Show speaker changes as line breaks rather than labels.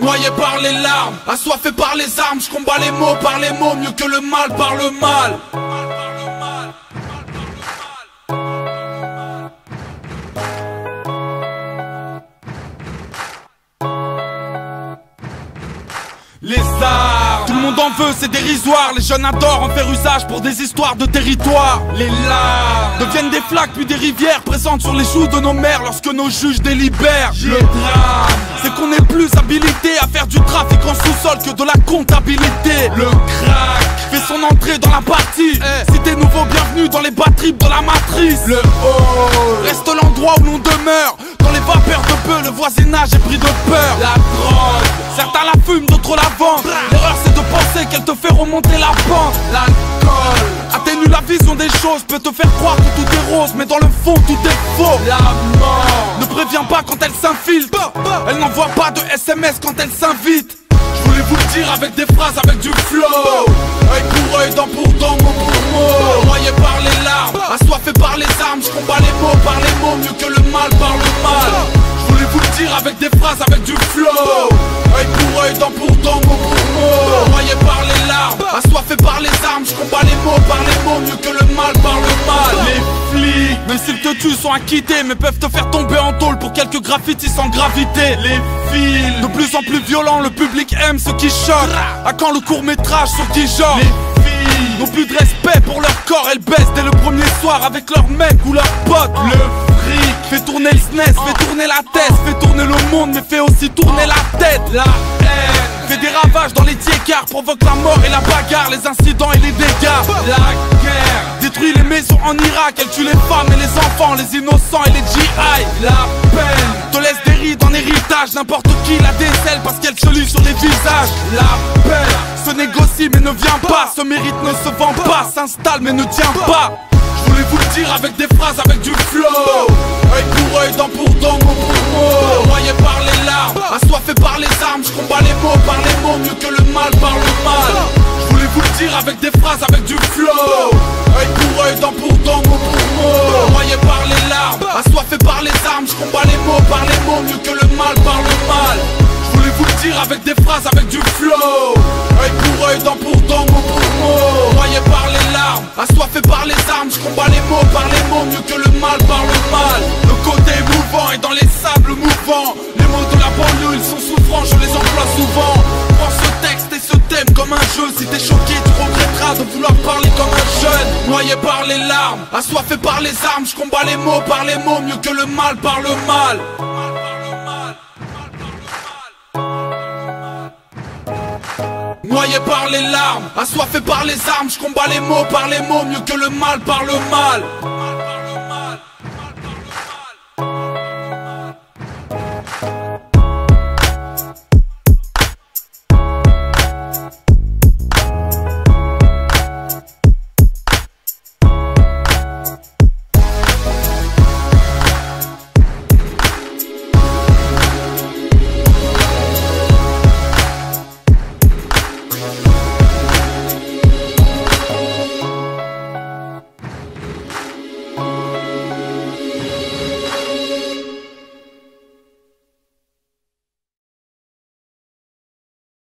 Noyé par les larmes, assoiffé par les armes, je combats les mots par les mots, mieux que le mal par le mal. Les armes, tout le monde en veut, c'est dérisoire. Les jeunes adorent en faire usage pour des histoires de territoire. Les larmes deviennent des flaques puis des rivières présentes sur les joues de nos mères lorsque nos juges délibèrent. Le drame, c'est qu'on est plus habilité à faire du trafic en sous-sol que de la comptabilité. Le crack fait son entrée dans la partie. Si t'es nouveau, bienvenue dans les batteries de la matrice. Le hall reste l'endroit où l'on demeure. Dans les vapeurs de peu, le voisinage est pris de peur. La drogue, certains la fument, d'autres la vendent. L'erreur c'est de penser qu'elle te fait remonter la pente. L'alcool atténue la vision des choses, peut te faire croire que tout est rose, mais dans le fond tout est faux. La mort ne prévient pas quand elle s'infiltre. Elle n'envoie pas de SMS quand elle s'invite. Je voulais vous le dire avec des phrases, avec du flow. Œil pour œil, dent pour dent, mot pour mot. Noyé par les larmes, assoiffé par les armes, je combats les mots par les mots, mieux que le mal par le mal. Je voulais vous le dire avec des phrases, avec du flow. Œil pour œil, dent pour dent, mot pour mot. Noyé par les larmes, assoiffé par les armes, je combats les mots par les mots, mieux que le mal par le mal. Les flics, même s'ils te tuent, sont acquittés, mais peuvent te faire tomber en tôle pour quelques graffitis sans gravité. Les fils, de plus en plus violents, le public aime ce qui choque. À quand le court-métrage sur Dijon? Les filles n'ont plus de respect pour leur corps, elles baissent dès le premier soir avec leurs mecs ou leurs potes. Le fric fait tourner le SNES, fait tourner la tête, fait tourner le monde, mais fait aussi tourner la tête. La haine fait des ravages dans les tiers-quarts, provoque la mort et la bagarre, les incidents et les dégâts. La guerre détruit les maisons en Irak, elle tue les femmes et les enfants, les innocents et les GI. La peine te laisse des rides en héritage, n'importe qui la décèle parce qu'elle se lit sur les visages. La paix se négocie mais ne vient pas, ce mérite ne se vend pas, s'installe mais ne tient pas. Je voulais vous le dire avec des phrases, avec du flow. Œil pour œil, dent pour dent, mot pour mot. Noyé par les larmes, assoiffé par les armes, je combats les mots par les mots, mieux que le mal par le mal. Je voulais vous le dire avec des phrases, avec du flow. Œil pour œil, dent pour dent, mot pour mot. Noyé par les larmes, assoiffé par les armes, je combats les mots par les mots, mieux que le mal par le mal. Je voulais vous le dire avec des phrases, avec du flow. Œil pour œil, dent pour dent, mot pour mot. Noyé par les larmes, assoiffé par les armes, je combats les mots par les mots, mieux que le mal par le mal. Le côté mouvant est dans les sables mouvants. Les mots de la banlieue, ils sont souffrants, je les emploie souvent. Prends ce texte et ce thème comme un jeu. Si t'es choqué, tu regretteras de vouloir parler comme un jeune. Noyé par les larmes, assoiffé par les armes, je combats les mots par les mots, mieux que le mal par le mal. Noyé par les larmes, assoiffé par les armes, je combats les mots par les mots, mieux que le mal par le mal.